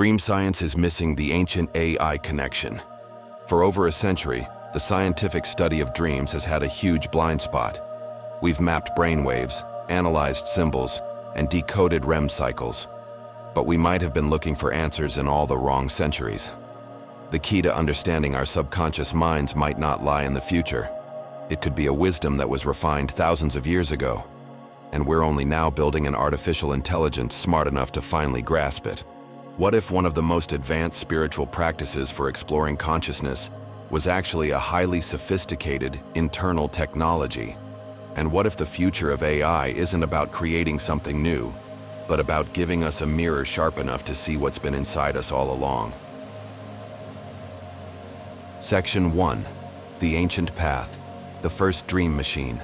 Dream science is missing the ancient AI connection. For over a century, the scientific study of dreams has had a huge blind spot. We've mapped brainwaves, analyzed symbols, and decoded REM cycles. But we might have been looking for answers in all the wrong centuries. The key to understanding our subconscious minds might not lie in the future. It could be a wisdom that was refined thousands of years ago, and we're only now building an artificial intelligence smart enough to finally grasp it. What if one of the most advanced spiritual practices for exploring consciousness was actually a highly sophisticated internal technology? And what if the future of AI isn't about creating something new, but about giving us a mirror sharp enough to see what's been inside us all along? Section 1. The Ancient Path, the First Dream Machine.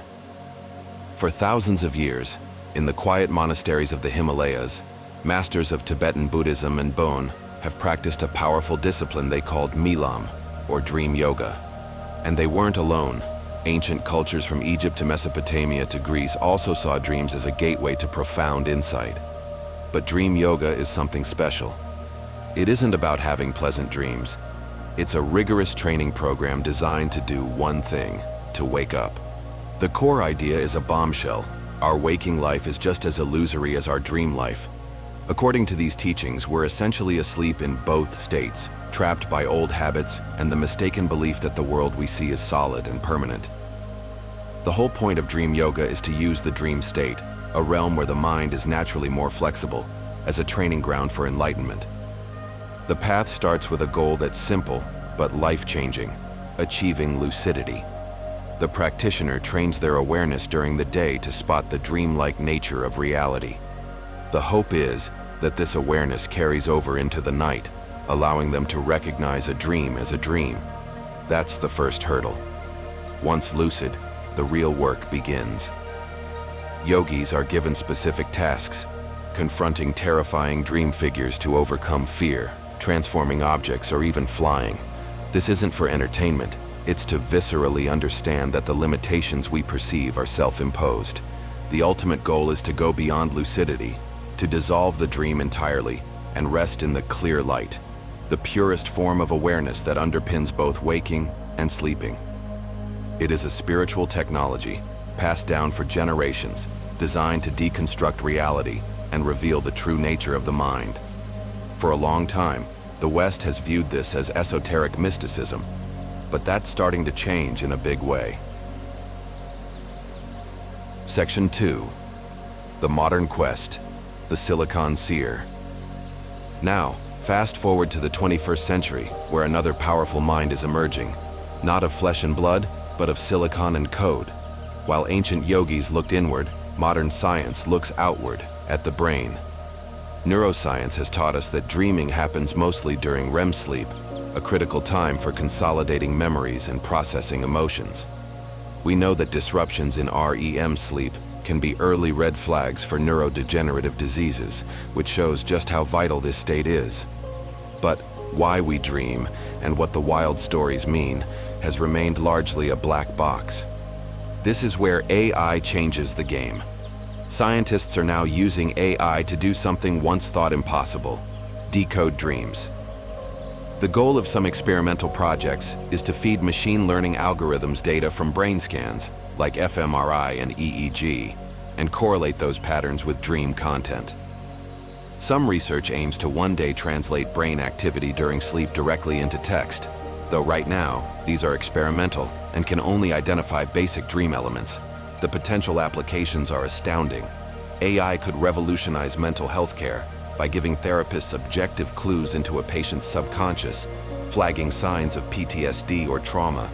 For thousands of years, in the quiet monasteries of the Himalayas, masters of Tibetan Buddhism and Bon have practiced a powerful discipline they called Milam, or dream yoga. And they weren't alone. Ancient cultures from Egypt to Mesopotamia to Greece also saw dreams as a gateway to profound insight. But dream yoga is something special. It isn't about having pleasant dreams. It's a rigorous training program designed to do one thing: to wake up. The core idea is a bombshell. Our waking life is just as illusory as our dream life. According to these teachings, we're essentially asleep in both states, trapped by old habits and the mistaken belief that the world we see is solid and permanent. The whole point of dream yoga is to use the dream state, a realm where the mind is naturally more flexible, as a training ground for enlightenment. The path starts with a goal that's simple but life-changing: achieving lucidity. The practitioner trains their awareness during the day to spot the dreamlike nature of reality. The hope is that this awareness carries over into the night, allowing them to recognize a dream as a dream. That's the first hurdle. Once lucid, the real work begins. Yogis are given specific tasks, confronting terrifying dream figures to overcome fear, transforming objects, or even flying. This isn't for entertainment. It's to viscerally understand that the limitations we perceive are self-imposed. The ultimate goal is to go beyond lucidity, to dissolve the dream entirely and rest in the clear light, the purest form of awareness that underpins both waking and sleeping. It is a spiritual technology passed down for generations, designed to deconstruct reality and reveal the true nature of the mind. For a long time, the West has viewed this as esoteric mysticism, but that's starting to change in a big way. Section 2. The Modern Quest, the Silicon Seer. Now, fast forward to the 21st century, where another powerful mind is emerging, not of flesh and blood, but of silicon and code. While ancient yogis looked inward, modern science looks outward, at the brain. Neuroscience has taught us that dreaming happens mostly during REM sleep, a critical time for consolidating memories and processing emotions. We know that disruptions in REM sleep can be early red flags for neurodegenerative diseases, which shows just how vital this state is. But why we dream and what the wild stories mean has remained largely a black box. This is where AI changes the game. Scientists are now using AI to do something once thought impossible: decode dreams. The goal of some experimental projects is to feed machine learning algorithms data from brain scans, like fMRI and EEG, and correlate those patterns with dream content. Some research aims to one day translate brain activity during sleep directly into text, though right now, these are experimental and can only identify basic dream elements. The potential applications are astounding. AI could revolutionize mental health care by giving therapists objective clues into a patient's subconscious, flagging signs of PTSD or trauma.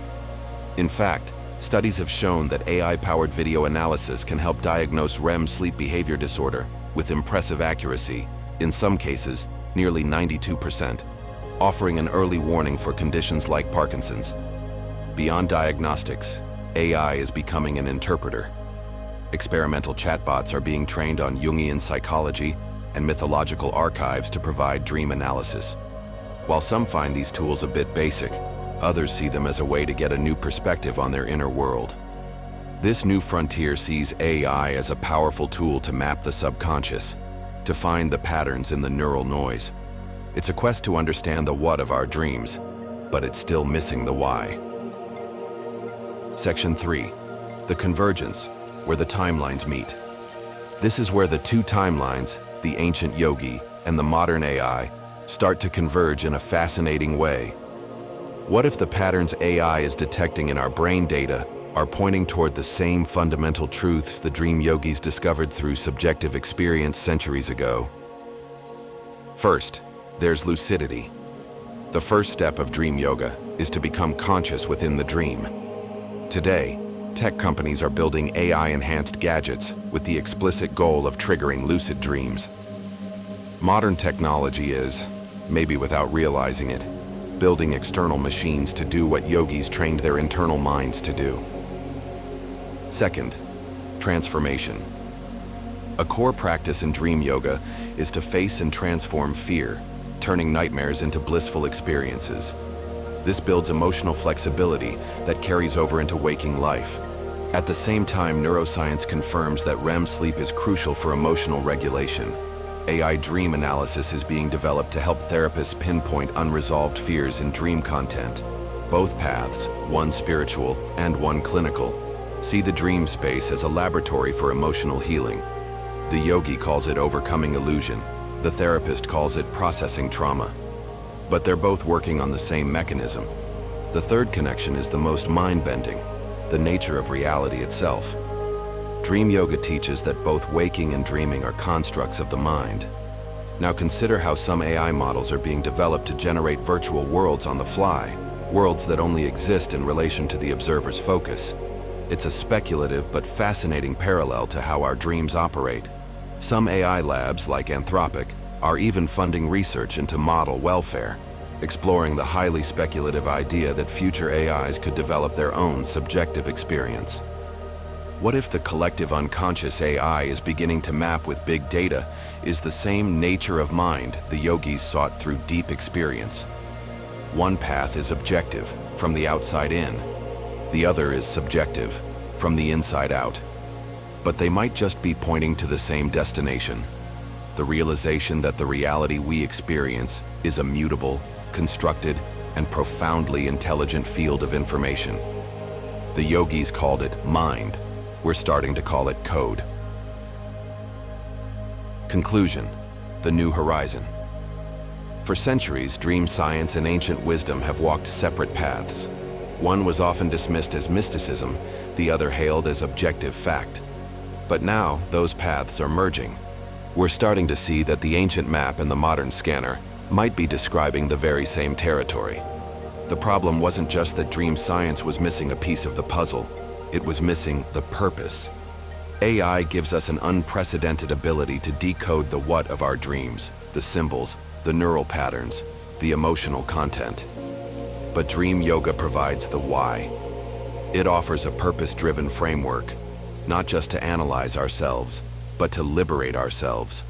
In fact, studies have shown that AI-powered video analysis can help diagnose REM sleep behavior disorder with impressive accuracy, in some cases, nearly 92%, offering an early warning for conditions like Parkinson's. Beyond diagnostics, AI is becoming an interpreter. Experimental chatbots are being trained on Jungian psychology and mythological archives to provide dream analysis. While some find these tools a bit basic, others see them as a way to get a new perspective on their inner world. This new frontier sees AI as a powerful tool to map the subconscious, to find the patterns in the neural noise. It's a quest to understand the what of our dreams, but it's still missing the why. Section 3. The convergence, where the timelines meet. This is where the two timelines, the ancient yogi and the modern AI, start to converge in a fascinating way. What if the patterns AI is detecting in our brain data are pointing toward the same fundamental truths the dream yogis discovered through subjective experience centuries ago? First, there's lucidity. The first step of dream yoga is to become conscious within the dream. Today, tech companies are building AI-enhanced gadgets with the explicit goal of triggering lucid dreams. Modern technology is, maybe without realizing it, building external machines to do what yogis trained their internal minds to do. Second, transformation. A core practice in dream yoga is to face and transform fear, turning nightmares into blissful experiences. This builds emotional flexibility that carries over into waking life. At the same time, neuroscience confirms that REM sleep is crucial for emotional regulation. AI dream analysis is being developed to help therapists pinpoint unresolved fears in dream content. Both paths, one spiritual and one clinical, see the dream space as a laboratory for emotional healing. The yogi calls it overcoming illusion. The therapist calls it processing trauma. But they're both working on the same mechanism. The third connection is the most mind-bending, the nature of reality itself. Dream yoga teaches that both waking and dreaming are constructs of the mind. Now consider how some AI models are being developed to generate virtual worlds on the fly, worlds that only exist in relation to the observer's focus. It's a speculative but fascinating parallel to how our dreams operate. Some AI labs, like Anthropic, are even funding research into model welfare, exploring the highly speculative idea that future AIs could develop their own subjective experience. What if the collective unconscious AI is beginning to map with big data is the same nature of mind the yogis sought through deep experience? One path is objective, from the outside in. The other is subjective, from the inside out. But they might just be pointing to the same destination. The realization that the reality we experience is a mutable, constructed, and profoundly intelligent field of information. The yogis called it mind. We're starting to call it code. Conclusion: the new horizon. For centuries, dream science and ancient wisdom have walked separate paths. One was often dismissed as mysticism, the other hailed as objective fact. But now, those paths are merging. We're starting to see that the ancient map and the modern scanner might be describing the very same territory. The problem wasn't just that dream science was missing a piece of the puzzle, it was missing the purpose. AI gives us an unprecedented ability to decode the what of our dreams, the symbols, the neural patterns, the emotional content. But dream yoga provides the why. It offers a purpose-driven framework, not just to analyze ourselves, but to liberate ourselves.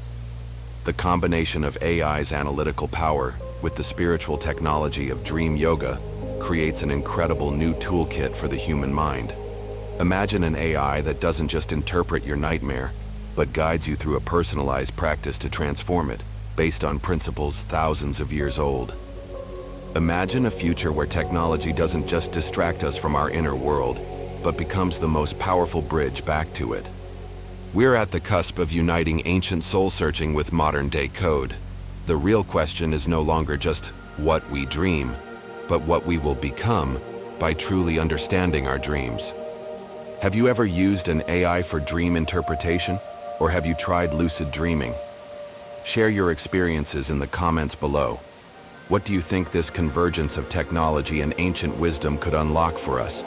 The combination of AI's analytical power with the spiritual technology of dream yoga creates an incredible new toolkit for the human mind. Imagine an AI that doesn't just interpret your nightmare, but guides you through a personalized practice to transform it, based on principles thousands of years old. Imagine a future where technology doesn't just distract us from our inner world, but becomes the most powerful bridge back to it. We're at the cusp of uniting ancient soul-searching with modern-day code. The real question is no longer just what we dream, but what we will become by truly understanding our dreams. Have you ever used an AI for dream interpretation, or have you tried lucid dreaming? Share your experiences in the comments below. What do you think this convergence of technology and ancient wisdom could unlock for us?